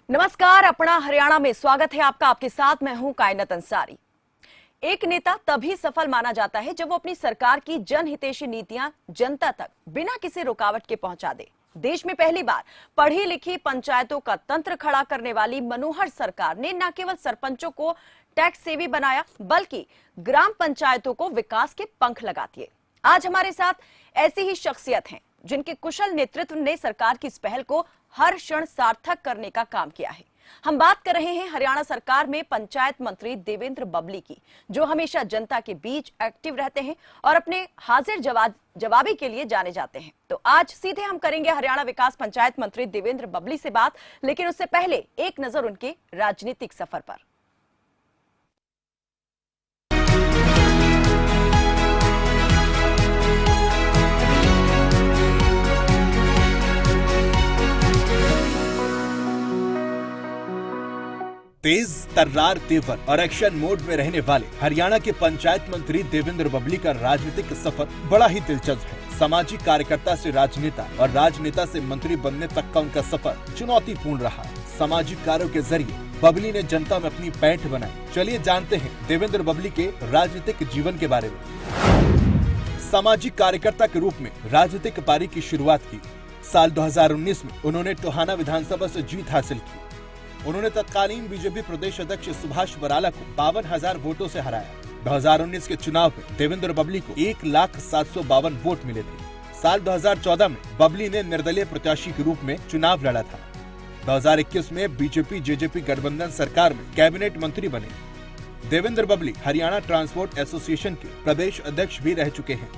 नमस्कार, अपना हरियाणा में स्वागत है आपका। आपके साथ मैं हूं कायनात अंसारी। एक नेता तभी सफल माना जाता है जब वो अपनी सरकार की जनहितैषी नीतियां जनता तक बिना किसी रुकावट के पहुंचा दे। देश में पहली बार पढ़ी लिखी पंचायतों का तंत्र खड़ा करने वाली मनोहर सरकार ने न केवल सरपंचों को टैक्स सेवी बनाया, बल्कि ग्राम पंचायतों को विकास के पंख लगा दिए। आज हमारे साथ ऐसी ही शख्सियत हैं जिनके कुशल नेतृत्व ने सरकार की इस पहल को हर क्षण सार्थक करने का काम किया है। हम बात कर रहे हैं हरियाणा सरकार में पंचायत मंत्री देवेंद्र बबली की, जो हमेशा जनता के बीच एक्टिव रहते हैं और अपने हाजिर जवाबी के लिए जाने जाते हैं। तो आज सीधे हम करेंगे हरियाणा विकास पंचायत मंत्री देवेंद्र बबली से बात, लेकिन उससे पहले एक नजर उनके राजनीतिक सफर पर। तेज तर्रार तेवर और एक्शन मोड में रहने वाले हरियाणा के पंचायत मंत्री देवेंद्र बबली का राजनीतिक सफर बड़ा ही दिलचस्प है। सामाजिक कार्यकर्ता से राजनेता और राजनेता से मंत्री बनने तक का उनका सफर चुनौतीपूर्ण रहा। सामाजिक कार्यों के जरिए बबली ने जनता में अपनी पैठ बनाई। चलिए जानते हैं देवेंद्र बबली के राजनीतिक जीवन के बारे में। सामाजिक कार्यकर्ता के रूप में राजनीतिक पारी की शुरुआत की। साल 2019 में उन्होंने टोहाना विधानसभा से जीत हासिल की। उन्होंने तत्कालीन बीजेपी प्रदेश अध्यक्ष सुभाष बराला को 52,000 वोटों से हराया। 2019 के चुनाव में देवेंद्र बबली को 1,752 वोट मिले थे। साल 2014 में बबली ने निर्दलीय प्रत्याशी के रूप में चुनाव लड़ा था। 2021 में बीजेपी जेजेपी गठबंधन सरकार में कैबिनेट मंत्री बने। देवेंद्र बबली हरियाणा ट्रांसपोर्ट एसोसिएशन के प्रदेश अध्यक्ष भी रह चुके हैं।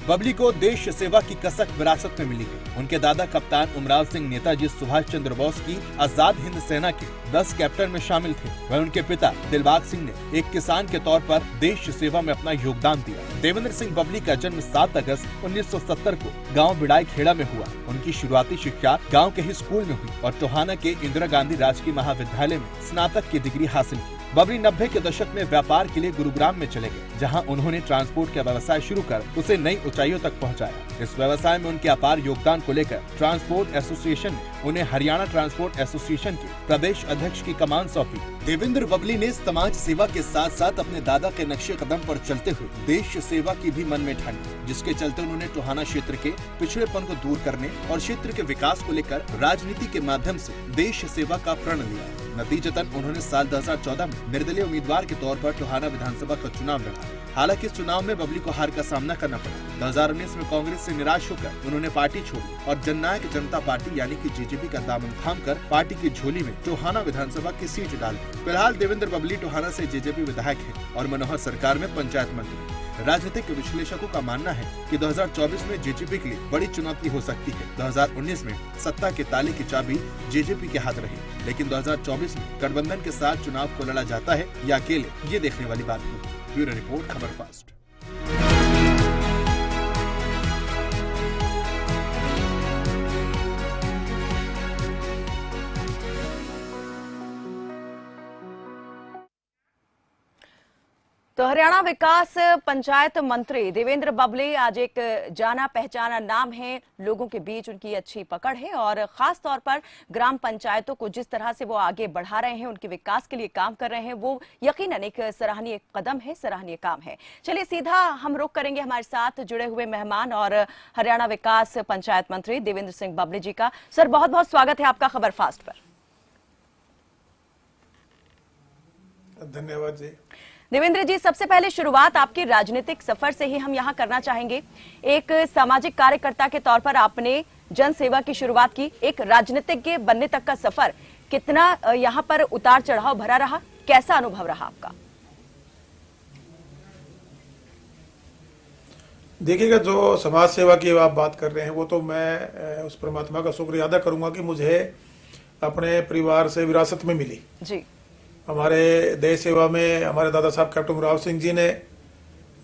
बबली को देश सेवा की कसक विरासत में मिली है। उनके दादा कप्तान उमराव सिंह नेताजी सुभाष चंद्र बोस की आजाद हिंद सेना के 10 कैप्टन में शामिल थे। वह उनके पिता दिलबाग सिंह ने एक किसान के तौर पर देश सेवा में अपना योगदान दिया। देवेंद्र सिंह बबली का जन्म 7 अगस्त 1970 को गाँव बिड़ाई खेड़ा में हुआ। उनकी शुरुआती शिक्षा गाँव के ही स्कूल में हुई और टोहाना के इंदिरा गांधी राजकीय महाविद्यालय में स्नातक की डिग्री हासिल की। बबली 90 के दशक में व्यापार के लिए गुरुग्राम में चले गए, जहां उन्होंने ट्रांसपोर्ट का व्यवसाय शुरू कर उसे नई ऊंचाइयों तक पहुंचाया। इस व्यवसाय में उनके अपार योगदान को लेकर ट्रांसपोर्ट एसोसिएशन ने उन्हें हरियाणा ट्रांसपोर्ट एसोसिएशन के प्रदेश अध्यक्ष की कमान सौंपी। देवेंद्र बबली ने समाज सेवा के साथ साथ अपने दादा के नक्शे कदम पर चलते हुए देश सेवा की भी मन में ठानी, जिसके चलते उन्होंने टोहाना क्षेत्र के पिछड़ेपन को दूर करने और क्षेत्र के विकास को लेकर राजनीति के माध्यम से देश सेवा का प्रण लिया। नतीजतन उन्होंने साल 2014 में निर्दलीय उम्मीदवार के तौर पर टोहाना विधानसभा का चुनाव लड़ा। हालांकि इस चुनाव में बबली को हार का सामना करना पड़ा। 2019 में कांग्रेस से निराश होकर उन्होंने पार्टी छोड़ी और जननायक जनता पार्टी यानी कि जेजेपी का दामन थामकर पार्टी की झोली में टोहाना विधानसभा की सीट डाल दी। फिलहाल देवेंद्र बबली टोहाना से जेजेपी विधायक है और मनोहर सरकार में पंचायत मंत्री। राजनीतिक विश्लेषकों का मानना है कि 2024 में जेजेपी के लिए बड़ी चुनौती हो सकती है। 2019 में सत्ता के ताले की चाबी जेजेपी के हाथ रही, लेकिन 2024 में गठबंधन के साथ चुनाव को लड़ा जाता है या अकेले, ये देखने वाली बात होगी। ब्यूरो रिपोर्ट, खबर फास्ट। तो हरियाणा विकास पंचायत मंत्री देवेंद्र बबली आज एक जाना पहचाना नाम है। लोगों के बीच उनकी अच्छी पकड़ है और खास तौर पर ग्राम पंचायतों को जिस तरह से वो आगे बढ़ा रहे हैं, उनके विकास के लिए काम कर रहे हैं, वो यकीनन एक सराहनीय कदम है, सराहनीय काम है। चलिए सीधा हम रुख करेंगे हमारे साथ जुड़े हुए मेहमान और हरियाणा विकास पंचायत मंत्री देवेंद्र सिंह बबली जी का। सर, बहुत बहुत स्वागत है आपका खबर फास्ट पर। धन्यवाद जी। देवेंद्र जी, सबसे पहले शुरुआत आपके राजनीतिक सफर से ही हम यहाँ करना चाहेंगे। एक सामाजिक कार्यकर्ता के तौर पर आपने जन सेवा की शुरुआत की, एक राजनीतिज्ञ बनने तक का सफर कितना यहाँ पर उतार चढ़ाव भरा रहा, कैसा अनुभव रहा आपका? देखिएगा, जो समाज सेवा की आप बात कर रहे हैं वो तो मैं उस परमात्मा का शुक्रिया अदा करूंगा कि मुझे अपने परिवार से विरासत में मिली जी। हमारे देश सेवा में हमारे दादा साहब कैप्टन उमराव सिंह जी ने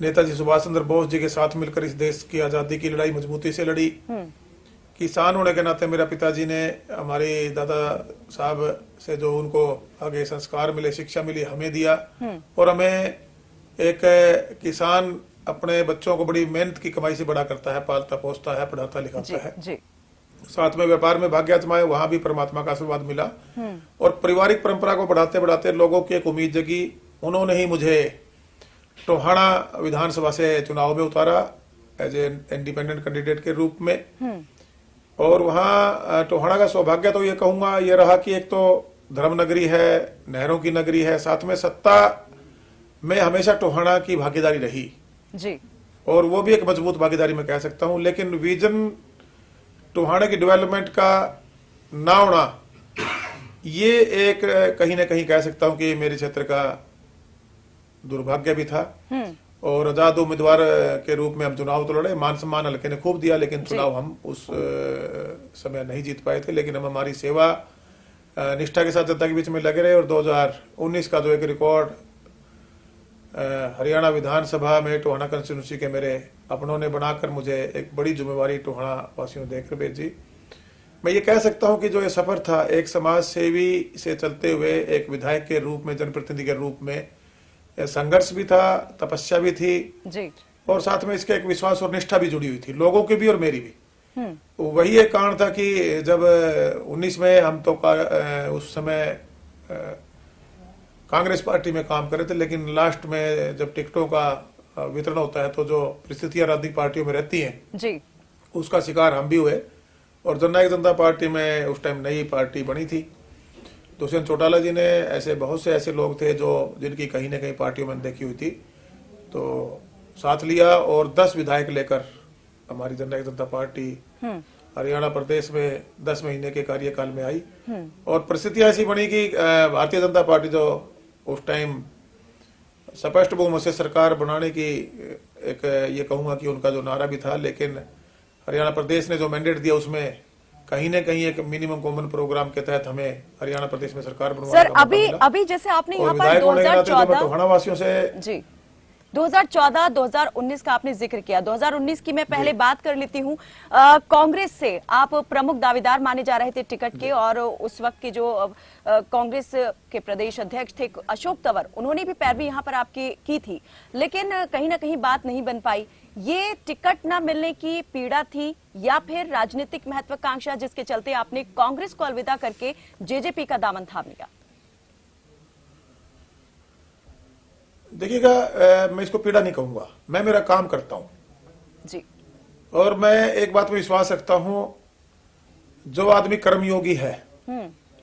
नेताजी सुभाष चंद्र बोस जी के साथ मिलकर इस देश की आजादी की लड़ाई मजबूती से लड़ी। किसान होने के नाते मेरा पिताजी ने हमारे दादा साहब से जो उनको आगे संस्कार मिले, शिक्षा मिली, हमें दिया। और हमें एक किसान अपने बच्चों को बड़ी मेहनत की कमाई से बड़ा करता है, पालता पोसता है, पढ़ाता लिखाता है। साथ में व्यापार में भाग्य आजमाए, वहां भी परमात्मा का आशीर्वाद मिला और पारिवारिक परंपरा को बढ़ाते बढ़ाते लोगों की एक उम्मीद जगी। उन्होंने ही मुझे टोहाना विधानसभा से चुनाव में उतारा एज ए इंडिपेंडेंट कैंडिडेट के रूप में। और वहां टोहाना का सौभाग्य तो ये कहूंगा ये रहा कि एक तो धर्म नगरी है, नहरों की नगरी है, साथ में सत्ता में हमेशा टोहाना की भागीदारी रही जी, और वो भी एक मजबूत भागीदारी मैं कह सकता हूं। लेकिन विजन टोहाना की डेवलपमेंट का ना होना, ये एक कहीं ना कहीं कह सकता हूं कि मेरे क्षेत्र का दुर्भाग्य भी था। और आजाद उम्मीदवार के रूप में हम चुनाव तो लड़े, मान सम्मान हल्के ने खूब दिया, लेकिन चुनाव हम उस समय नहीं जीत पाए थे। लेकिन हम हमारी सेवा निष्ठा के साथ जनता के बीच में लगे रहे और 2019 का जो एक रिकॉर्ड हरियाणा विधानसभा में टोहाना कंस्टिट्यूंसी के मेरे अपनों ने बनाकर मुझे एक बड़ी जिम्मेवारी टोहाना वासियों ने देकर भेजी। मैं ये कह सकता हूं कि जो ये सफर था एक समाज सेवी से चलते हुए एक विधायक के रूप में, जनप्रतिनिधि के रूप में, संघर्ष भी था, तपस्या भी थी जी, और साथ में इसके एक विश्वास और निष्ठा भी जुड़ी हुई थी, लोगों की भी और मेरी भी। वही एक कारण था कि जब 19 में हम तो उस समय कांग्रेस पार्टी में काम कर रहे थे, लेकिन लास्ट में जब टिकटों का वितरण होता है तो जो परिस्थितियां राजनीतिक पार्टियों में रहती हैं जी, उसका शिकार हम भी हुए। और जननायक जनता पार्टी में उस टाइम नई पार्टी बनी थी। दुष्यंत चौटाला जी ने, ऐसे बहुत से ऐसे लोग थे जो जिनकी कहीं ना कहीं पार्टियों में देखी हुई थी, तो साथ लिया और 10 विधायक लेकर हमारी जननायक जनता पार्टी हरियाणा प्रदेश में 10 महीने के कार्यकाल में आई। और परिस्थितियां ऐसी बनी कि भारतीय जनता पार्टी जो उस टाइम स्पष्ट बहुमत से सरकार बनाने की एक ये कहूंगा कि उनका जो नारा भी था, लेकिन हरियाणा प्रदेश ने जो मैंडेट दिया उसमें कहीं ना कहीं एक मिनिमम कॉमन प्रोग्राम के तहत हमें हरियाणा प्रदेश में सरकार बनवाने सर अभी जैसे आपने यहाँ पर 2014 टोहाना वासियों से जी 2014-2019 का आपने जिक्र किया। 2019 की मैं पहले बात कर लेती हूँ। कांग्रेस से आप प्रमुख दावेदार माने जा रहे थे टिकट के, और उस वक्त के जो कांग्रेस के प्रदेश अध्यक्ष थे अशोक तंवर, उन्होंने भी पैरवी यहाँ पर आपकी की थी, लेकिन कहीं ना कहीं बात नहीं बन पाई। ये टिकट न मिलने की पीड़ा थी या फिर राजनीतिक महत्वाकांक्षा जिसके चलते आपने कांग्रेस को अलविदा करके जेजेपी का दामन थाम लिया? देखिएगा, मैं इसको पीड़ा नहीं कहूंगा, मैं मेरा काम करता हूं जी, और मैं एक बात में विश्वास रखता हूं, जो आदमी कर्मयोगी है,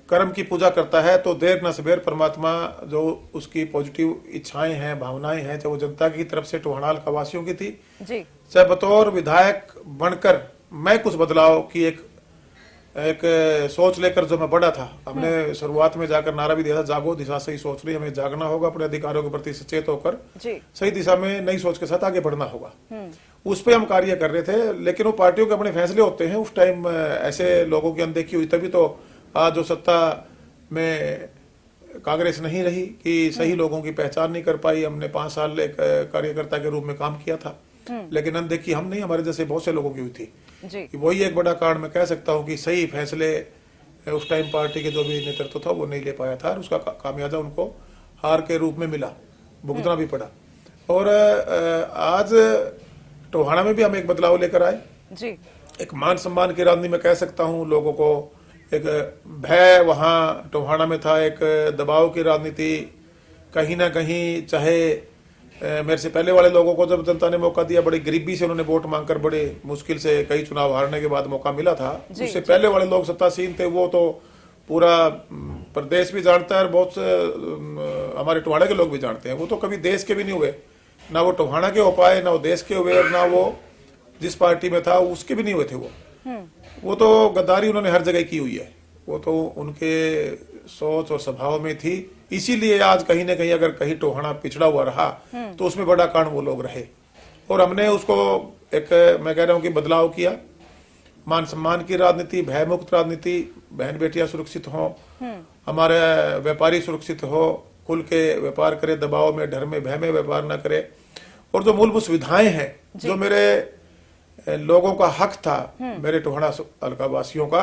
कर्म की पूजा करता है, तो देर न सबेर परमात्मा जो उसकी पॉजिटिव इच्छाएं हैं, भावनाएं हैं, चाहे वो जनता की तरफ से टोहाना का वासियों की थी जी, चाहे बतौर विधायक बनकर मैं कुछ बदलाव की एक सोच लेकर जो मैं बढ़ा था। हमने शुरुआत में जाकर नारा भी दिया था, जागो दिशा सही सोच रही, हमें जागना होगा, अपने अधिकारों के प्रति सचेत होकर सही दिशा में नई सोच के साथ आगे बढ़ना होगा। उस पे हम कार्य कर रहे थे, लेकिन वो पार्टियों के अपने फैसले होते हैं। उस टाइम ऐसे लोगों की अनदेखी हुई, तभी तो आज जो सत्ता में कांग्रेस नहीं रही कि सही लोगों की पहचान नहीं कर पाई। हमने 5 साल एक कार्यकर्ता के रूप में काम किया था, लेकिन अनदेखी हम नहीं, हमारे जैसे बहुत से लोगों की हुई थी। वही एक बड़ा कारण मैं कह सकता हूं कि सही फैसले उस टाइम पार्टी के जो भी नेतृत्व था वो नहीं ले पाया था, और उसका खामियाजा उनको हार के रूप में मिला, भुगतना भी पड़ा। और आज टोहाना में भी हम एक बदलाव लेकर आए जी, एक मान सम्मान की राजनीति में कह सकता हूं। लोगों को एक भय वहां टोहाना में था, एक दबाव की राजनीति कहीं ना कहीं, चाहे मेरे से पहले वाले लोगों को जब जनता ने मौका दिया, बड़ी गरीबी से उन्होंने वोट मांगकर बड़े मुश्किल से कई चुनाव हारने के बाद मौका मिला था। उससे पहले वाले लोग सत्तासीन थे, वो तो पूरा प्रदेश भी जानता है और बहुत से हमारे टोहाना के लोग भी जानते हैं। वो तो कभी देश के भी नहीं हुए, ना वो टोहाना के हो पाए, ना वो देश के हुए, और ना वो जिस पार्टी में था उसके भी नहीं हुए थे। वो तो गद्दारी उन्होंने हर जगह की हुई है, वो तो उनके सोच और स्वभाव में थी। इसीलिए आज कहीं ना कहीं अगर कहीं टोहाना पिछड़ा हुआ रहा तो उसमें बड़ा कारण वो लोग रहे, और हमने उसको एक, मैं कह रहा हूं कि बदलाव किया। मान सम्मान की राजनीति, भय मुक्त राजनीति, बहन बेटियां सुरक्षित हो, हमारे व्यापारी सुरक्षित हो, खुल के व्यापार करे, दबाव में, डर में, भय में व्यापार न करे, और जो मूलभूत सुविधाएं हैं, जो मेरे लोगों का हक था, मेरे टोहाना हल्का वासियों का,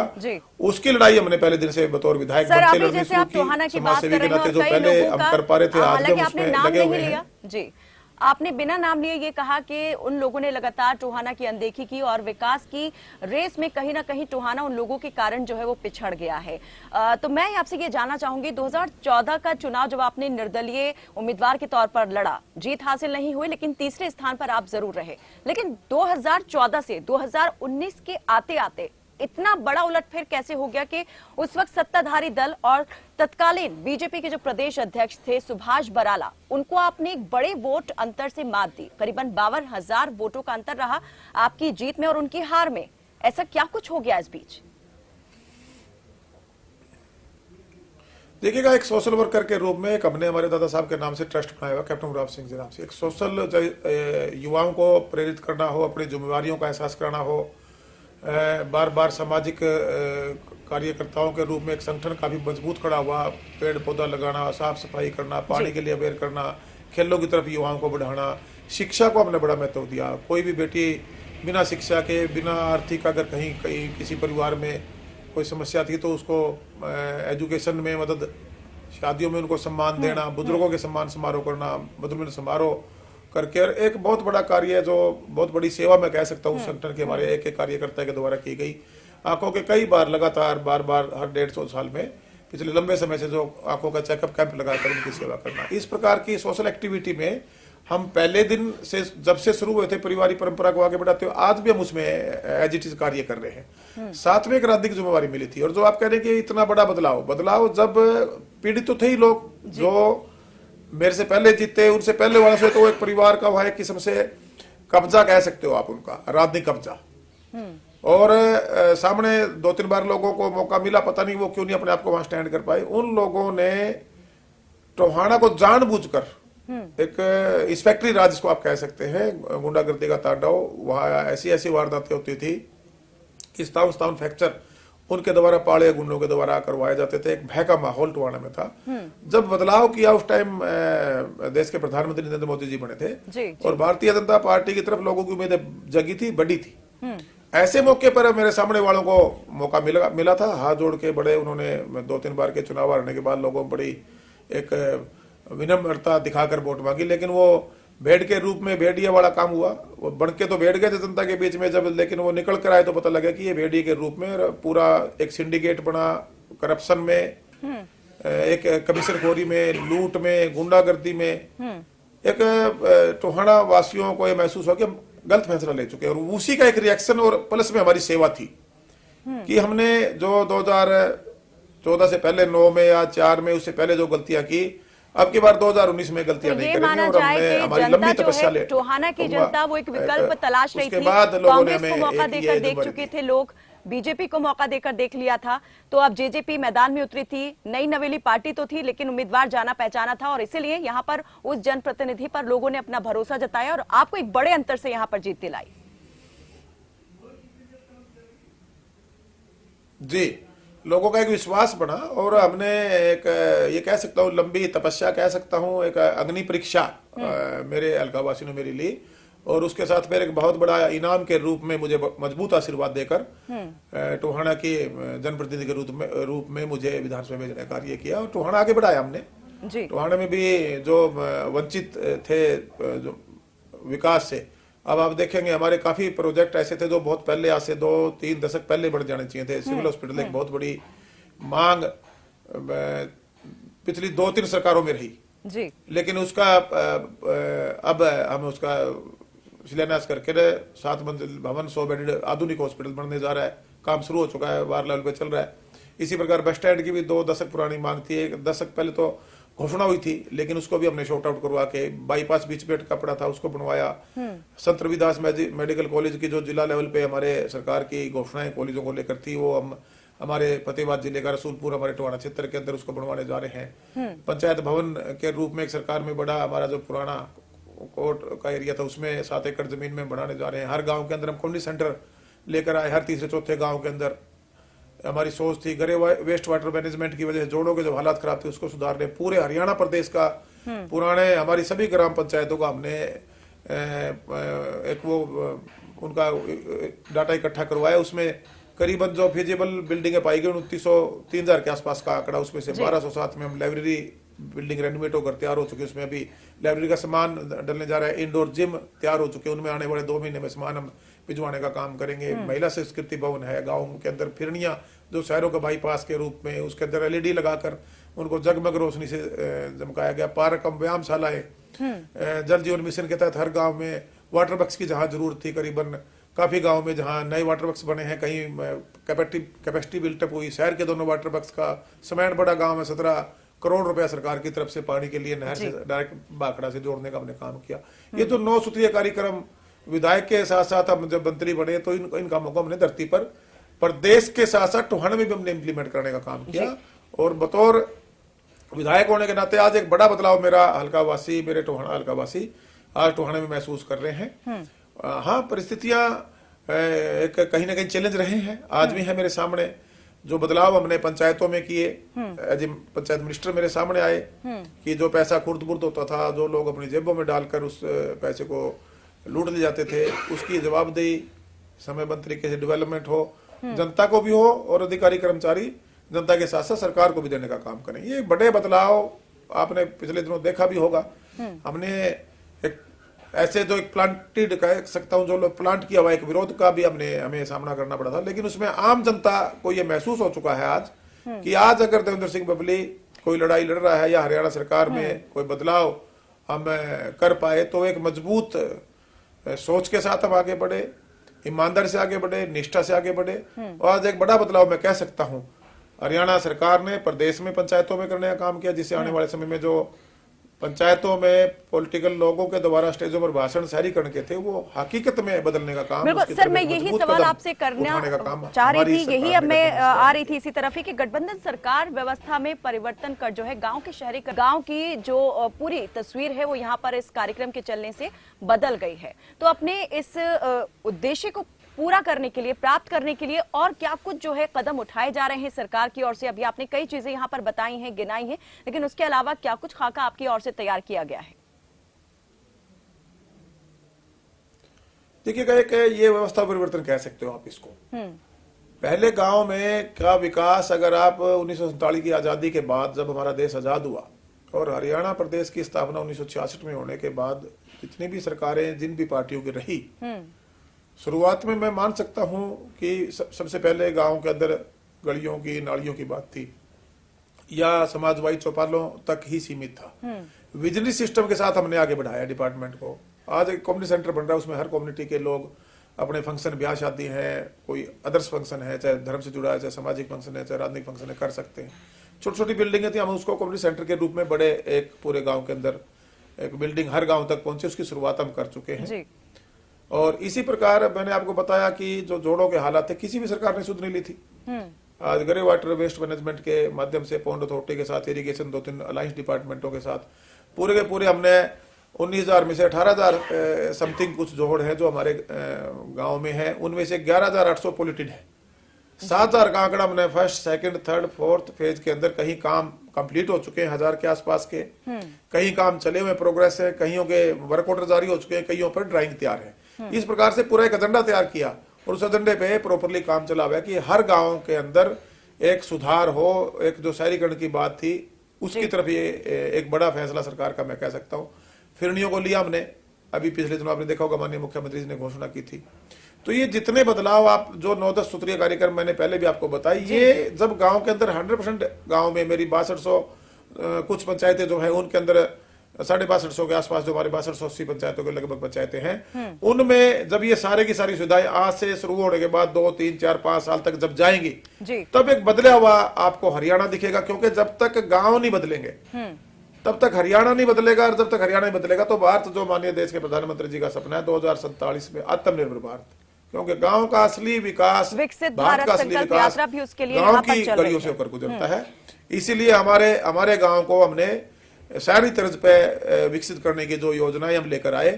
उसकी लड़ाई हमने पहले दिन से बतौर विधायक बनते लड़नी शुरू की। समाज सेवी के नाते जो पहले हम कर पा रहे थे, आज भी हम उसमें लगे हुए हैं। जी, आपने बिना नाम लिए ये कहा कि उन लोगों ने लगातार टोहाना की अनदेखी की और विकास की रेस में कहीं ना कहीं टोहाना उन लोगों के कारण जो है वो पिछड़ गया है। तो मैं आपसे ये जानना चाहूंगी, 2014 का चुनाव जब आपने निर्दलीय उम्मीदवार के तौर पर लड़ा, जीत हासिल नहीं हुई लेकिन तीसरे स्थान पर आप जरूर रहे, लेकिन 2014 से 2019 के आते आते इतना बड़ा उलटफेर कैसे हो गया कि उस वक्त सत्ताधारी दल और तत्कालीन बीजेपी के जो प्रदेश अध्यक्ष थे सुभाष बराला, उनको आपने एक बड़े वोट अंतर से मात दी। करीबन 52,000 वोटों का अंतर रहा आपकी जीत में और उनकी हार में। ऐसा क्या कुछ हो गया इस बीच? देखिएगा, एक सोशल वर्कर के रूप में एक हमने हमारे दादा साहब के नाम से ट्रस्ट बनाया हुआ, कैप्टन गुरराज सिंह जी नाम से। एक सोशल युवाओं को प्रेरित करना हो, अपनी जिम्मेवारियों का एहसास कराना हो, बार बार सामाजिक कार्यकर्ताओं के रूप में एक संगठन काफी मजबूत खड़ा हुआ, पेड़ पौधा लगाना, साफ सफाई करना, पानी के लिए अवेयर करना, खेलों की तरफ युवाओं को बढ़ाना, शिक्षा को हमने बड़ा महत्व दिया। कोई भी बेटी बिना शिक्षा के, बिना आर्थिक, अगर कहीं कहीं किसी परिवार में कोई समस्या थी तो उसको एजुकेशन में मदद, शादियों में उनको सम्मान देना, बुजुर्गों के सम्मान समारोह करना, बुजुर्ग समारोह करके एक बहुत बड़ा कार्य है, जो बहुत बड़ी सेवा मैं कह सकता हूँ संगठन के हमारे एक कार्यकर्ता के द्वारा की गई। आंखों के कई बार लगातार बार हर 150 साल में पिछले लंबे समय से जो आंखों का चेकअप कैंप लगाकर उनकी सेवा करना, इस प्रकार की सोशल एक्टिविटी में हम पहले दिन से जब से शुरू हुए थे पारिवारिक परंपरा को आगे बढ़ाते हुए आज भी हम उसमें एज इट इज कार्य कर रहे हैं। साथ में एक राजनीतिक जिम्मेवारी मिली थी। और जो आप कह रहे हैं कि इतना बड़ा बदलाव जब पीड़ित तो थे ही लोग, जो मेरे से पहले जीते, उनसे पहले वाले से, तो एक परिवार का वह एक किस्म से कब्जा कह सकते हो आप, उनका राजनीतिक कब्जा। और सामने 2-3 बार लोगों को मौका मिला, पता नहीं वो क्यों नहीं अपने आप को वहां स्टैंड कर पाए। उन लोगों ने टोहाना को जानबूझकर एक इस फैक्ट्री राज जिसको आप कह सकते हैं, गुंडागर्दी का तांडव, वहां ऐसी वारदातें होती थी कि स्थान फ्रैक्चर उनके द्वारा, पाड़े गुंडों के द्वारा करवाए जाते थे। एक भय का माहौल टोहाना में था। जब बदलाव किया उस टाइम देश के प्रधानमंत्री नरेंद्र मोदी जी बने थे और भारतीय जनता पार्टी की तरफ लोगों की उम्मीदें जगी थी, बड़ी थी। ऐसे मौके पर मेरे सामने वालों को मौका मिला था, हाथ जोड़ के बड़े उन्होंने 2-3 बार के चुनाव हारने के बाद लोगों को बड़ी एक विनम्रता दिखाकर वोट मांगी, लेकिन वो भेड़ के रूप में भेड़िया वाला काम हुआ। वो बन के तो बैठ गए थे जनता के बीच में जब, लेकिन वो निकल कर आए तो पता लगा कि ये भेड़िए के रूप में पूरा एक सिंडिकेट बना, करप्शन में, एक कमीशनखोरी में, लूट में, गुंडागर्दी में। एक टोहाना वासियों को ये महसूस हुआ कि हम गलत फैसला ले चुके हैं, और उसी का एक रिएक्शन और प्लस में हमारी सेवा थी कि हमने जो 2014 से पहले 9 में या 4 में, उससे पहले जो गलतियां की, अब की बार 2019 में गलतियां नहीं करेंगे। और हमने हमारी लंबी तपस्या ले, टोहाना की जनता वो एक विकल्प तलाश रही थी। कांग्रेस को मौका देकर देख चुके थे लोग, बीजेपी को मौका देकर देख लिया था, तो अब जेजेपी मैदान में उतरी थी। नई नवेली पार्टी तो थी लेकिन उम्मीदवार जाना पहचाना था, और इसीलिए यहाँ पर उस जनप्रतिनिधि पर लोगों ने अपना भरोसा जताया और आपको एक बड़े अंतर से यहाँ पर जीत दिलाई। जी, लोगों का एक विश्वास बना, और हमने एक ये कह सकता हूँ लंबी तपस्या कह सकता हूँ, एक अग्नि परीक्षा मेरे अलकावासी ने मेरी ली, और उसके साथ फिर एक बहुत बड़ा इनाम के रूप में मुझे मजबूत आशीर्वाद देकर टोहाना के जनप्रतिनिधि के रूप में मुझे विधानसभा में कार्य किया, और टोहाना आगे बढ़ाया हमने। टोहाना में भी जो वंचित थे जो विकास से, अब आप देखेंगे हमारे काफी प्रोजेक्ट ऐसे थे जो बहुत पहले, आज से 2-3 दशक पहले बढ़ जाने चाहिए थे। सिविल हॉस्पिटल एक बहुत बड़ी मांग पिछली 2-3 सरकारों में रही जी, लेकिन उसका अब हम उसका शिलान्यास करके 7 मंजिल भवन 100 बेडेड आधुनिक हॉस्पिटल बनने जा रहा है, काम शुरू हो चुका है, वार लेवल पे चल रहा है। इसी प्रकार बस स्टैंड की भी 2 दशक पुरानी मांग थी, 1 दशक पहले तो घोषणा हुई थी, लेकिन उसको भी हमने शॉर्ट आउट करवा के, बाईपास बीच पेट का पड़ा था उसको बनवाया। संत रविदास मेडिकल कॉलेज की जो जिला लेवल पे हमारे सरकार की घोषणाएं कॉलेजों को लेकर थी, वो हम हमारे फतेहाबाद जिले का रसूलपुर हमारे टोहाना क्षेत्र के अंदर उसको बनवाने जा रहे हैं। पंचायत भवन के रूप में एक सरकार में बड़ा हमारा जो पुराना कोर्ट का एरिया था उसमें 7 एकड़ जमीन में बनाने जा रहे हैं। हर गाँव के अंदर हम कम्युनिटी सेंटर लेकर आए, हर 3-4 गाँव के अंदर। हमारी सोच थी घरे वेस्ट वाटर मैनेजमेंट की वजह से जोड़ों के जो हालात खराब थे उसको सुधारने, पूरे हरियाणा प्रदेश का पुराने हमारी सभी ग्राम पंचायतों का हमने एक वो उनका डाटा इकट्ठा करवाया। उसमें करीबन जो फिजिबल बिल्डिंगें पाई गई 2903,000 के आसपास का आंकड़ा, उसमें से 1207 में हम लाइब्रेरी बिल्डिंग रेनोवेट होकर तैयार हो चुकी है, उसमें अभी लाइब्रेरी का सामान डलने जा रहा है, इंडोर जिम तैयार हो चुके हैं, उनमें आने वाले 2 महीने में सामान हम भिजवाने का काम करेंगे। महिला संस्कृति भवन है, गाँव के अंदर फिरनियाँ जो शहरों के बाईपास के रूप में, उसके अंदर LED लगाकर उनको जगमग रोशनी से चमकाया गया। पार्क व्यायामशालाएं, जल जीवन मिशन के तहत हर गांव में वाटर बक्स की जहां जरूरत थी, करीबन काफी गांव में जहां नए वाटर बक्स बने हैं, कहीं कैपेसिटी बिल्टअप हुई। शहर के दोनों वाटर बक्स का समैन बड़ा गांव में 17 करोड़ रुपया सरकार की तरफ से पानी के लिए नहर से डायरेक्ट बाखड़ा से जोड़ने का हमने काम किया। ये तो 9 सूत्रीय कार्यक्रम विधायक के साथ साथ हम जब मंत्री बने तो इन कामों को हमने धरती पर प्रदेश के साथ साथ टोहाना में भी हमने इम्प्लीमेंट करने का काम किया। और बतौर विधायक होने के नाते आज एक बड़ा बदलाव मेरा हल्कावासी, मेरे टोहाना हल्कावासी आज टोहाना में महसूस कर रहे हैं। हाँ, परिस्थितियां एक कहीं ना कहीं चैलेंज रहे हैं, आज भी है मेरे सामने। जो बदलाव हमने पंचायतों में किए, एज पंचायत मिनिस्टर मेरे सामने आए कि जो पैसा खुर्द बुर्द होता था, जो लोग अपनी जेबों में डालकर उस पैसे को लूट ले जाते थे, उसकी जवाबदेही समयबद्ध तरीके से डेवलपमेंट हो, जनता को भी हो और अधिकारी कर्मचारी जनता के साथ साथ सरकार को भी देने का काम करें। ये बड़े बदलाव आपने पिछले दिनों देखा भी होगा। हमने एक ऐसे जो एक प्लांटेड कह सकता हूं, जो लोग प्लांट किया हुआ एक विरोध का भी हमें सामना करना पड़ा था, लेकिन उसमें आम जनता को ये महसूस हो चुका है आज कि आज अगर देवेंद्र सिंह बबली कोई लड़ाई लड़ रहा है या हरियाणा सरकार में कोई बदलाव हम कर पाए तो एक मजबूत सोच के साथ हम आगे बढ़े, ईमानदारी से आगे बढ़े, निष्ठा से आगे बढ़े। और आज एक बड़ा बदलाव मैं कह सकता हूं हरियाणा सरकार ने प्रदेश में पंचायतों में करने का काम किया, जिससे आने वाले समय में जो पंचायतों में पॉलिटिकल लोगों के द्वारा स्टेजों पर भाषण शहरीकरण के थे वो हकीकत में बदलने का काम। बिल्कुल सर, मैं यही सवाल आपसे करना चाह रही थी, यही अब मैं आ रही थी इसी तरफ ही कि गठबंधन सरकार व्यवस्था में परिवर्तन कर जो है गांव के शहरी गांव की जो पूरी तस्वीर है वो यहाँ पर इस कार्यक्रम के चलने से बदल गई है। तो अपने इस उद्देश्य को पूरा करने के लिए, प्राप्त करने के लिए और क्या कुछ जो है कदम उठाए जा रहे हैं सरकार की ओर से? अभी आपने कई चीजें यहाँ पर बताई हैं, गिनाई हैं, लेकिन उसके अलावा क्या कुछ खाका आपकी ओर से तैयार किया गया है? देखिएगा, एक ये व्यवस्था परिवर्तन कह सकते हो आप इसको। पहले गांव में का विकास, अगर आप 1947 की आजादी के बाद जब हमारा देश आजाद हुआ और हरियाणा प्रदेश की स्थापना 1966 में होने के बाद जितनी भी सरकारें जिन भी पार्टियों की रही, शुरुआत में मैं मान सकता हूं कि सबसे पहले गांव के अंदर गलियों की, नालियों की बात थी या समाजवादी चौपालों तक ही सीमित था। विजनरी सिस्टम के साथ हमने आगे बढ़ाया डिपार्टमेंट को। आज एक कम्युनिटी सेंटर बन रहा है, उसमें हर कम्युनिटी के लोग अपने फंक्शन, ब्याह शादी है, कोई अदर्स फंक्शन है, चाहे धर्म से जुड़ा है, चाहे सामाजिक फंक्शन है, चाहे राजनीतिक फंक्शन है, कर सकते हैं। छोटी छोटी बिल्डिंगें थी, हम उसको कम्युनिटी सेंटर के रूप में बड़े एक पूरे गाँव के अंदर एक बिल्डिंग हर गाँव तक पहुंचे, उसकी शुरुआत हम कर चुके हैं। और इसी प्रकार मैंने आपको बताया कि जो जोड़ों के हालात थे किसी भी सरकार ने सुध नहीं ली थी। आज ग्रे वाटर वेस्ट मैनेजमेंट के माध्यम से पॉन्ड अथॉरिटी के साथ, इरिगेशन 2-3 अलायंस डिपार्टमेंटों के साथ पूरे के पूरे हमने 19,000 में से 18,000 समथिंग कुछ जोड़ है जो हमारे गांव में है, उनमें से 11,800 पोल्यूटेड है। 7,000 का आंकड़ा हमने first, second, third, fourth phase के अंदर कहीं काम कंप्लीट हो चुके हैं 1000 के आसपास के, कहीं काम चले हुए प्रोग्रेस है, कहीं के वर्क ऑर्डर जारी हो चुके हैं, कहीं पर ड्राइंग तैयार है। इस प्रकार से पूरा एक एजेंडा तैयार किया और उस एजेंडे पे प्रॉपरली काम चला हुआ है कि हर गांव के अंदर एक सुधार हो। एक जो शहरीकरण की बात थी उसकी तरफ ये एक बड़ा फैसला सरकार का मैं कह सकता हूँ। फिरनियों को लिया हमने, अभी पिछले दिनों आपने देखा होगा माननीय मुख्यमंत्री जी ने घोषणा की थी। तो ये जितने बदलाव आप जो 9-10 सूत्रीय कार्यक्रम मैंने पहले भी आपको बताई, ये जब गांव के अंदर 100% गांव में मेरी 6200 कुछ पंचायतें जो है उनके अंदर 6250 के आसपास जो हमारे 6280 पंचायतों के लगभग पंचायतें हैं, उनमें जब ये सारे की सारी सुविधाएं आज से शुरू होने के बाद 2, 3, 4, 5 साल तक जब जाएंगी तब एक बदला हुआ आपको हरियाणा दिखेगा। क्योंकि जब तक गांव नहीं बदलेंगे तब तक हरियाणा नहीं बदलेगा, और जब तक हरियाणा नहीं बदलेगा तो भारत जो माननीय देश के प्रधानमंत्री जी का सपना है 2047 में आत्मनिर्भर भारत, क्योंकि गांव का असली विकास, विकसित भारत का असली विकास गांव की गलियों से होकर गुजरता है। इसीलिए हमारे गांव को हमने शहरी तर्ज पे विकसित करने की जो योजनाएं हम लेकर आए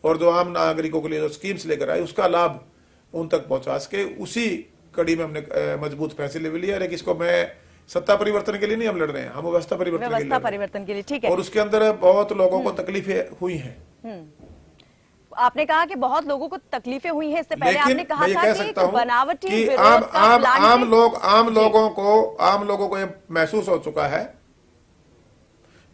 और जो आम नागरिकों के लिए जो स्कीम्स लेकर आए उसका लाभ उन तक पहुंचा सके, उसी कड़ी में हमने मजबूत फैसले भी लिए। इसको मैं सत्ता परिवर्तन के लिए नहीं हम लड़ रहे हैं, हम व्यवस्था परिवर्तन के लिए ठीक है। और उसके अंदर बहुत लोगों को तकलीफें हुई हैं। आपने कहा कि बहुत लोगों को तकलीफें हुई हैं, इससे पहले आपने कहा था कि बनावटी कि आम लोगों को ये महसूस हो चुका है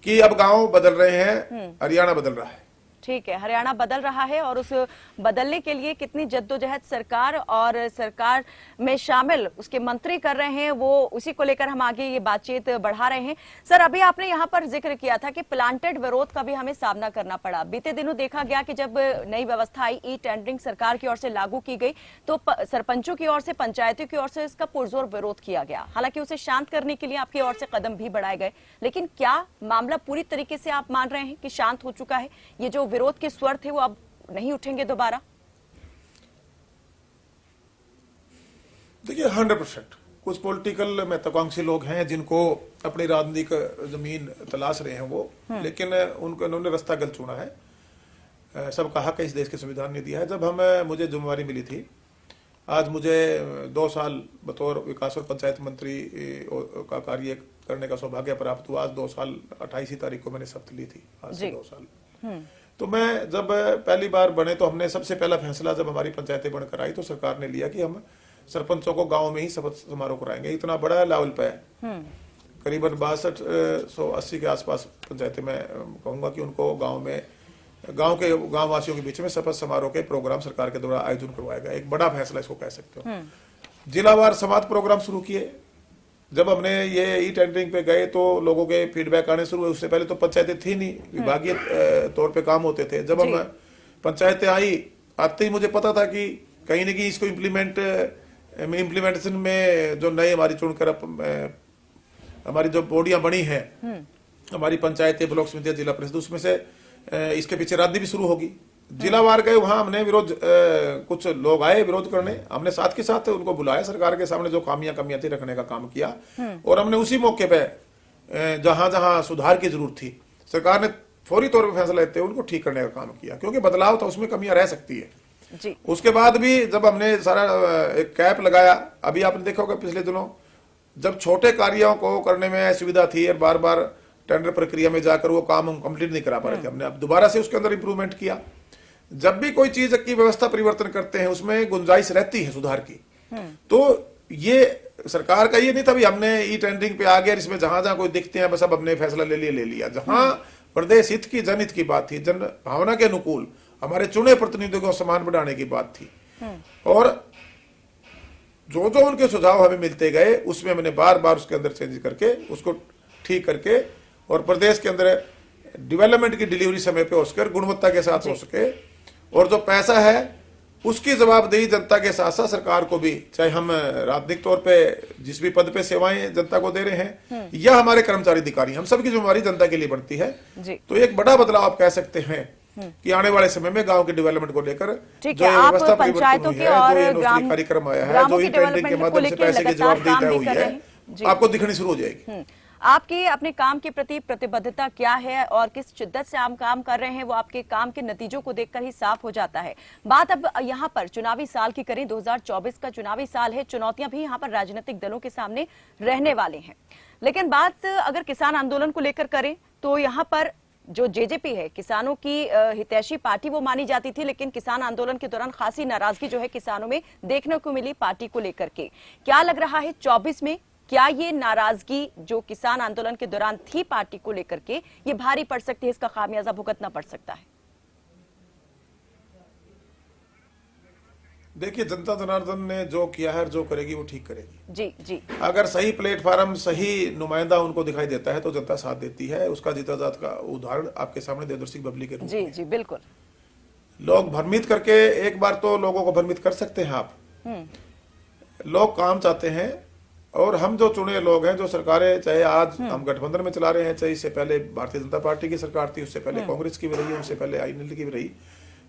कि अब गांव बदल रहे हैं, हरियाणा बदल रहा है। ठीक है, हरियाणा बदल रहा है और उस बदलने के लिए कितनी जद्दोजहद सरकार और सरकार में शामिल उसके मंत्री कर रहे हैं, वो उसी को लेकर हम आगे ये बातचीत बढ़ा रहे हैं। सर, अभी आपने यहाँ पर जिक्र किया था कि प्लांटेड विरोध का भी हमें सामना करना पड़ा। बीते दिनों देखा गया कि जब नई व्यवस्था आई, ई टेंडरिंग सरकार की ओर से लागू की गई, तो सरपंचों की ओर से, पंचायतों की ओर से इसका पुरजोर विरोध किया गया। हालांकि उसे शांत करने के लिए आपकी ओर से कदम भी बढ़ाए गए, लेकिन क्या मामला पूरी तरीके से आप मान रहे हैं कि शांत हो चुका है? ये जो विरोध के स्वर थे वो अब नहीं उठेंगे दोबारा? देखिए, 100% कुछ पॉलिटिकल महत्वाकांक्षी लोग हैं जिनको अपनी राजनीतिक जमीन तलाश रहे हैं वो, लेकिन उन्होंने रास्ता गलत चुना है। सबका हक है, इस देश के संविधान ने दिया है। जब मुझे जिम्मेवारी मिली थी, आज मुझे 2 साल बतौर विकास और पंचायत मंत्री का कार्य करने का सौभाग्य प्राप्त हुआ। आज 2 साल 28 तारीख को मैंने शपथ ली थी, आज से 2 साल। तो मैं जब पहली बार बने तो हमने सबसे पहला फैसला, जब हमारी पंचायतें बनकर आई तो सरकार ने लिया कि हम सरपंचों को गांव में ही शपथ समारोह कराएंगे। इतना बड़ा लेवल पे करीबन 6280 के आसपास पंचायतें, मैं कहूंगा कि उनको गांव वासियों के बीच में शपथ समारोह के प्रोग्राम सरकार के द्वारा आयोजन करवाएगा। एक बड़ा फैसला इसको कह सकते हो। जिलावार संवाद प्रोग्राम शुरू किए। जब हमने ये ई टेंडरिंग पे गए तो लोगों के फीडबैक आने शुरू हुए। उससे पहले तो पंचायतें थी नहीं, विभागीय तौर पे काम होते थे। जब हम पंचायतें आते ही मुझे पता था कि कहीं न कहीं इसको इम्प्लीमेंटेशन में जो नए हमारी चुनकर हमारी जो बॉडियां बनी हैं, हमारी पंचायतें, ब्लॉक समितियां, जिला परिषद, उसमें से इसके पीछे राजनीति भी शुरू होगी। जिलावार गए, वहां हमने विरोध, कुछ लोग आए विरोध करने, हमने साथ के साथ उनको बुलाया, सरकार के सामने जो कमियां थी रखने का काम किया। और हमने उसी मौके पे जहां जहां सुधार की जरूरत थी, सरकार ने फौरी तौर पर फैसला लेते हुए उनको ठीक करने का काम किया, क्योंकि बदलाव था, उसमें कमियां रह सकती है जी। उसके बाद भी जब हमने सारा एक कैप लगाया, अभी आपने देखा होगा पिछले दिनों जब छोटे कार्यों को करने में सुविधा थी और बार बार टेंडर प्रक्रिया में जाकर वो काम हम कंप्लीट नहीं करा पा रहे थे, हमने अब दोबारा से उसके अंदर इंप्रूवमेंट किया। जब भी कोई चीज की व्यवस्था परिवर्तन करते हैं उसमें गुंजाइश रहती है सुधार की। तो ये सरकार का ये नहीं था भी हमने ई टेंडरिंग पे आ गया, इसमें जहां जहां कोई दिखते हैं बस अब हमने फैसला ले लिया। जहां प्रदेश हित की, जनहित की बात थी, जन भावना के अनुकूल हमारे चुने प्रतिनिधियों को सम्मान बढ़ाने की बात थी, और जो जो उनके सुझाव हमें मिलते गए उसमें हमने बार बार उसके अंदर चेंज करके उसको ठीक करके, और प्रदेश के अंदर डेवलपमेंट की डिलीवरी समय पे हो सके, गुणवत्ता के साथ हो सके, और जो पैसा है उसकी जवाबदेही जनता के साथ साथ सरकार को भी, चाहे हम राजनीतिक तौर पे जिस भी पद पे सेवाएं जनता को दे रहे हैं या हमारे कर्मचारी अधिकारी, हम सबकी जिम्मेवारी जनता के लिए बढ़ती है। तो एक बड़ा बदलाव आप कह सकते हैं कि आने वाले समय में गांव के डेवलपमेंट को लेकर जो व्यवस्था परिवर्तन हुई है, जो ये नौकरी कार्यक्रम आया है, जो ई टेंडरिंग के माध्यम से पैसे की जवाबदेही तय हुई है, आपको दिखनी शुरू हो जाएगी। आपकी अपने काम के प्रति प्रतिबद्धता क्या है और किस शिद्दत से आप काम कर रहे हैं, वो आपके काम के नतीजों को देखकर ही साफ हो जाता है। बात अब यहाँ पर चुनावी साल की करें, 2024 का चुनावी साल है, चुनौतियां भी यहाँ पर राजनीतिक दलों के सामने रहने वाले हैं। लेकिन बात अगर किसान आंदोलन को लेकर करें तो यहाँ पर जो जेजेपी है, किसानों की हितैषी पार्टी वो मानी जाती थी, लेकिन किसान आंदोलन के दौरान खासी नाराजगी जो है किसानों में देखने को मिली पार्टी को लेकर के। क्या लग रहा है 24 में, क्या ये नाराजगी जो किसान आंदोलन के दौरान थी पार्टी को लेकर के, ये भारी पड़ सकती है, इसका खामियाजा भुगतना पड़ सकता है? देखिए, जनता जनार्दन ने जो किया है, जो करेगी वो ठीक करेगी। जी जी। अगर सही प्लेटफॉर्म, सही नुमाइंदा उनको दिखाई देता है तो जनता साथ देती है। उसका जीता जात का उदाहरण आपके सामने देवेंद्र सिंह बबली के रूप जी में। जी बिल्कुल। लोग भ्रमित करके, एक बार तो लोगों को भ्रमित कर सकते हैं आप। लोग काम चाहते हैं, और हम जो चुने लोग हैं, जो सरकारें, चाहे आज हम गठबंधन में चला रहे हैं, चाहे इससे पहले भारतीय जनता पार्टी की सरकार थी, उससे पहले कांग्रेस की भी रही, उससे पहले INL की भी रही,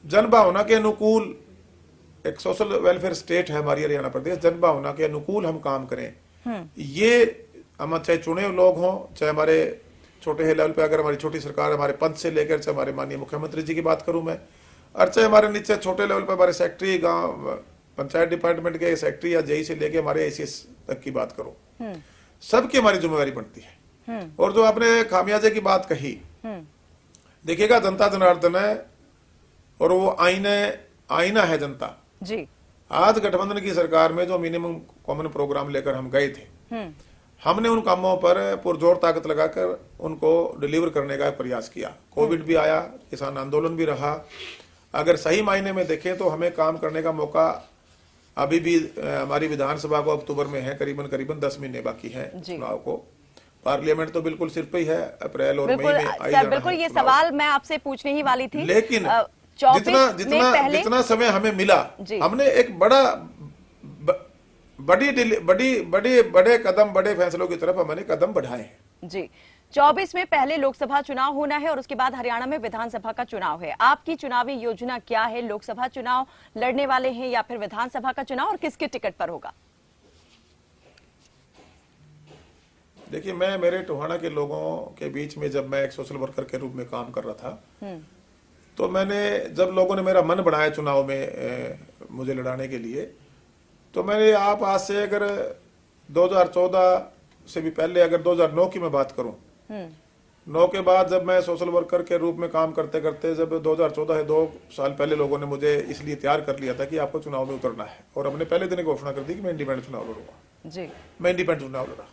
जन भावना के अनुकूल एक सोशल वेलफेयर स्टेट है हमारी हरियाणा प्रदेश, जन भावना के अनुकूल हम काम करें। ये हम चाहे चुने लोग हों, चाहे हमारे छोटे लेवल पे, अगर हमारी छोटी सरकार हमारे पंच से लेकर, चाहे हमारे माननीय मुख्यमंत्री जी की बात करूं मैं, और चाहे हमारे नीचे छोटे लेवल पे हमारे सेक्रेटरी, गांव पंचायत डिपार्टमेंट के सेक्रेटरी या जेई से लेके हमारे ACS तक की बात करो, सबकी हमारी जिम्मेवारी बनती है। और जो आपने खामियाजे की बात कही, देखिएगा जनता जनार्दन है और वो आईना है जनता जी। आज गठबंधन की सरकार में जो मिनिमम कॉमन प्रोग्राम लेकर हम गए थे, हमने उन कामों पर पुरजोर ताकत लगाकर उनको डिलीवर करने का प्रयास किया। कोविड भी आया, किसान आंदोलन भी रहा। अगर सही मायने में देखें तो हमें काम करने का मौका अभी भी हमारी विधानसभा को अक्टूबर में है, करीबन 10 महीने बाकी हैं चुनाव को। पार्लियामेंट तो बिल्कुल सिर पे ही है, अप्रैल और मई में आई जाना है। बिल्कुल ये सवाल मैं आपसे पूछने ही वाली थी। लेकिन जितना समय हमें मिला, हमने एक बड़े कदम, बड़े फैसलों की तरफ हमने कदम बढ़ाए हैं। जी, 24 में पहले लोकसभा चुनाव होना है और उसके बाद हरियाणा में विधानसभा का चुनाव है। आपकी चुनावी योजना क्या है? लोकसभा चुनाव लड़ने वाले हैं या फिर विधानसभा का चुनाव, और किसके टिकट पर होगा? देखिए, मैं मेरे टोहाना के लोगों के बीच में जब मैं एक सोशल वर्कर के रूप में काम कर रहा था, तो मैंने जब लोगों ने मेरा मन बढ़ाया चुनाव में मुझे लड़ाने के लिए, तो मैंने आप आज से अगर 2014 से भी पहले, अगर 2009 की मैं बात करूं, 9 के बाद जब मैं सोशल वर्कर के रूप में काम करते करते जब 2014 है, 2 साल पहले लोगों ने मुझे इसलिए तैयार कर लिया था कि आपको चुनाव में उतरना है, और हमने पहले दिन घोषणा कर दी कि मैं इंडिपेंडेंट चुनाव लड़ूंगा। जी, मैं इंडिपेंडेंट चुनाव लड़ा।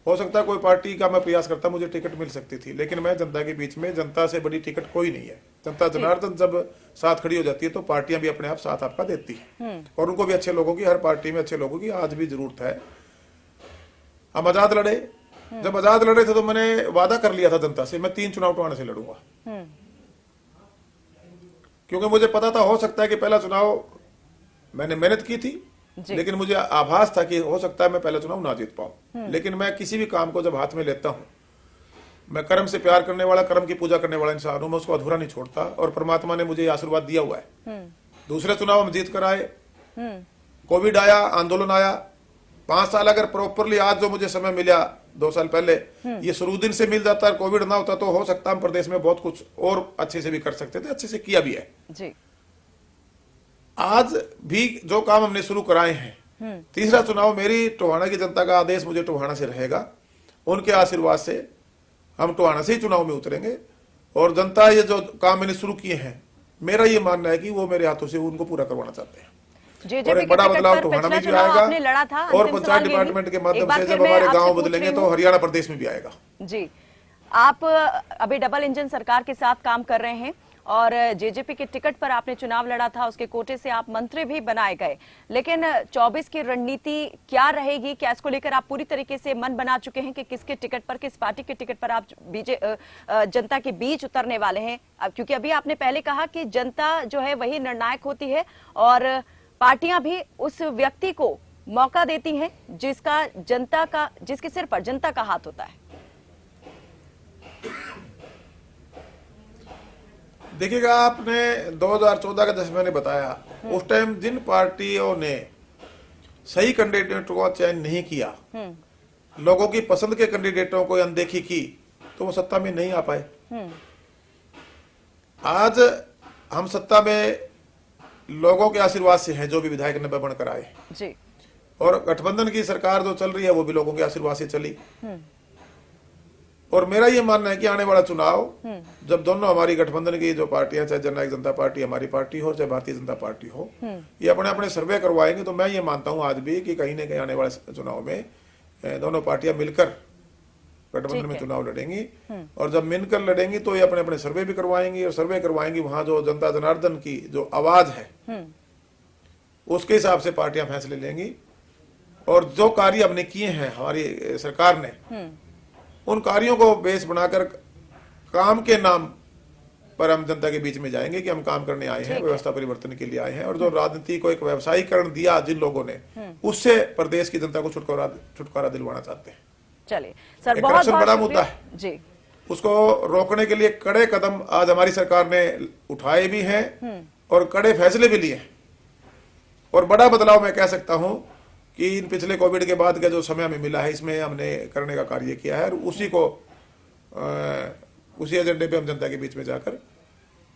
हो सकता है कोई पार्टी का मैं प्रयास करता, मुझे टिकट मिल सकती थी, लेकिन मैं जनता के बीच में, जनता से बड़ी टिकट कोई नहीं है। जनता जनार्दन जब साथ खड़ी हो जाती है तो पार्टियां भी अपने आप साथ आपका देती है, और उनको भी अच्छे लोगों की, हर पार्टी में अच्छे लोगों की आज भी जरूरत है। हम आजाद लड़े, जब आजाद लड़े थे तो मैंने वादा कर लिया था जनता से, मैं 3 चुनाव टोहाना से लड़ूंगा, क्योंकि मुझे पता था हो सकता है कि पहला चुनाव मैंने मेहनत की थी, लेकिन मुझे आभास था कि हो सकता है मैं पहला चुनाव ना जीत पाऊं। लेकिन मैं किसी भी काम को जब हाथ में लेता हूं, मैं कर्म से प्यार करने वाला, कर्म की पूजा करने वाला इंसान हूं, मैं उसको अधूरा नहीं छोड़ता, और परमात्मा ने मुझे आशीर्वाद दिया हुआ है। दूसरे चुनाव हम जीत कर आए, कोविड आया, आंदोलन आया, 5 साल अगर प्रॉपरली आज जो मुझे समय मिला 2 साल पहले, ये शुरू से मिल जाता, कोविड ना होता तो हो सकता हम प्रदेश में बहुत कुछ और अच्छे से भी कर सकते थे, अच्छे से किया भी है। जी, आज भी जो काम हमने शुरू कराए हैं, तीसरा चुनाव मेरी टोहाना की जनता का आदेश मुझे टोहाना से रहेगा, उनके आशीर्वाद से हम टोहाना से ही चुनाव में उतरेंगे, और जनता ये जो काम मैंने शुरू किए हैं, मेरा ये मानना है कि वो मेरे हाथों से उनको पूरा करवाना चाहते हैं। और एक बड़ा बदलाव टोहाना में भी आएगा, और पंचायत डिपार्टमेंट के माध्यम से जब हमारे गांव बदलेंगे तो हरियाणा प्रदेश में भी आएगा। जी, आप अभी डबल इंजन सरकार के साथ काम कर रहे हैं, और जेजेपी के टिकट पर आपने चुनाव लड़ा था, उसके कोटे से आप मंत्री भी बनाए गए, लेकिन 24 की रणनीति क्या रहेगी? क्या इसको लेकर आप पूरी तरीके से मन बना चुके हैं कि किसके टिकट पर, किस पार्टी के टिकट पर आप जनता के बीच उतरने वाले हैं? क्योंकि अभी आपने पहले कहा कि जनता जो है वही निर्णायक होती है, और पार्टियां भी उस व्यक्ति को मौका देती हैं जिसके सिर पर जनता का हाथ होता है। देखिएगा, आपने 2014 का जैसे मैंने बताया, उस टाइम जिन पार्टियों ने सही कैंडिडेटों का चयन नहीं किया, लोगों की पसंद के कैंडिडेटों को अनदेखी की, तो वो सत्ता में नहीं आ पाए। आज हम सत्ता में लोगों के आशीर्वाद से हैं, जो भी विधायक ने बनकर आए जी, और गठबंधन की सरकार जो चल रही है वो भी लोगों के आशीर्वाद से चली। और मेरा ये मानना है कि आने वाला चुनाव, जब दोनों हमारी गठबंधन की जो पार्टियां, चाहे जननायक जनता पार्टी हमारी पार्टी हो, चाहे भारतीय जनता पार्टी हो, ये अपने अपने सर्वे करवाएंगे, तो मैं ये मानता हूं आज भी कि कहीं ना कहीं आने वाले चुनाव में दोनों पार्टियां मिलकर गठबंधन में चुनाव लड़ेंगी, और जब मिलकर लड़ेंगी तो ये अपने अपने सर्वे भी करवाएंगी, और सर्वे करवाएंगी वहां जो जनता जनार्दन की जो आवाज है उसके हिसाब से पार्टियां फैसले लेंगी। और जो कार्य हमने किए हैं हमारी सरकार ने, उन कार्यों को बेस बनाकर काम के नाम पर हम जनता के बीच में जाएंगे कि हम काम करने आए हैं, व्यवस्था परिवर्तन के लिए आए हैं, और जो राजनीति को एक व्यवसायीकरण दिया जिन लोगों ने, उससे प्रदेश की जनता को छुटकारा दिलवाना चाहते हैं। चलिए सर, बहुत बड़ा मुद्दा है जी, उसको रोकने के लिए कड़े कदम आज हमारी सरकार ने उठाए भी हैं और कड़े फैसले भी लिए हैं। और बड़ा बदलाव मैं कह सकता हूं कि इन पिछले कोविड के बाद का जो समय हमें मिला है, इसमें हमने करने का कार्य किया है, और उसी एजेंडे पे हम जनता के बीच में जाकर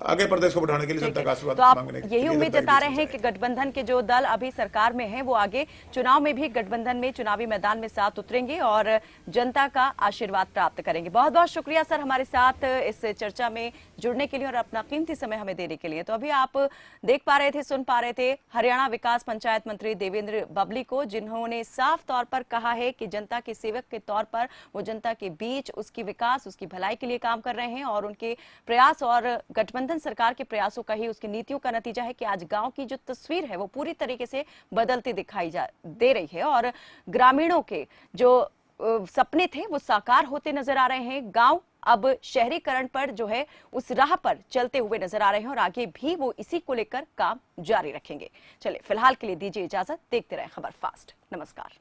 आगे प्रदेश को बढ़ाने के लिए जनता का आशीर्वाद तो आप मांगने के यही उम्मीद जता रहे हैं कि गठबंधन के जो दल अभी सरकार में हैं, वो आगे चुनाव में भी गठबंधन में चुनावी मैदान में साथ उतरेंगे और जनता का आशीर्वाद प्राप्त करेंगे। बहुत बहुत शुक्रिया सर, हमारे साथ इस चर्चा में जुड़ने के लिए और अपना कीमती समय हमें देने के लिए। तो अभी आप देख पा रहे थे, सुन पा रहे थे हरियाणा विकास पंचायत मंत्री देवेंद्र बबली को, जिन्होंने साफ तौर पर कहा है कि जनता के सेवक के तौर पर वो जनता के बीच उसकी विकास, उसकी भलाई के लिए काम कर रहे हैं और उनके प्रयास और गठबंधन सरकार के प्रयासों का ही, उसकी नीतियों का नतीजा है कि आज गांव की जो तस्वीर है वो पूरी तरीके से बदलती दिखाई दे रही है और ग्रामीणों के जो सपने थे वो साकार होते नजर आ रहे हैं। गांव अब शहरीकरण पर जो है उस राह पर चलते हुए नजर आ रहे हैं और आगे भी वो इसी को लेकर काम जारी रखेंगे। चलिए फिलहाल के लिए दीजिए इजाजत, देखते रहे खबर फास्ट। नमस्कार।